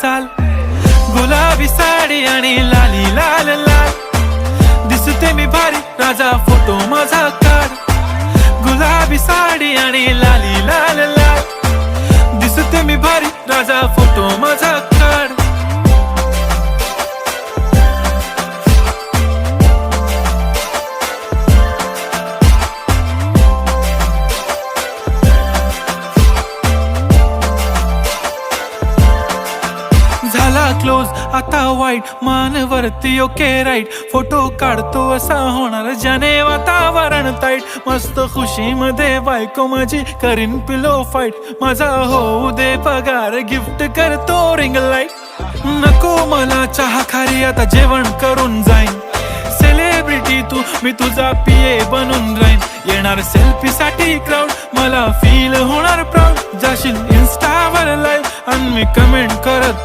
चाल, गुलाबी साडी आणि लाली लाल लाल, दिसते मी भारी राजा फोटो माझा काढ, गुलाबी साडी आणि लाली लाल लाल, दिसते मी भारी राजा फोटो माझा काढ. झाला क्लोज आता वाईट, मान वरती ओके राईट, फोटो काढतो असा होणार ज्याने वातावरण ताईट, मस्त खुशी मध्ये बायको माझी करीन पिलो फाईट, माझा होऊ दे पगार गिफ्ट करतो रिंग लाईट, नको मला चहा खारी आता जेवण करून जाईन, सेलिब्रिटी तू मी तुझा पिये बनून राहीन, येणार सेल्फी साठी क्राऊड मला फील होणार प्राऊड, जाशील इन्स्टावर लाईव्ह आणि मी कमेंट करत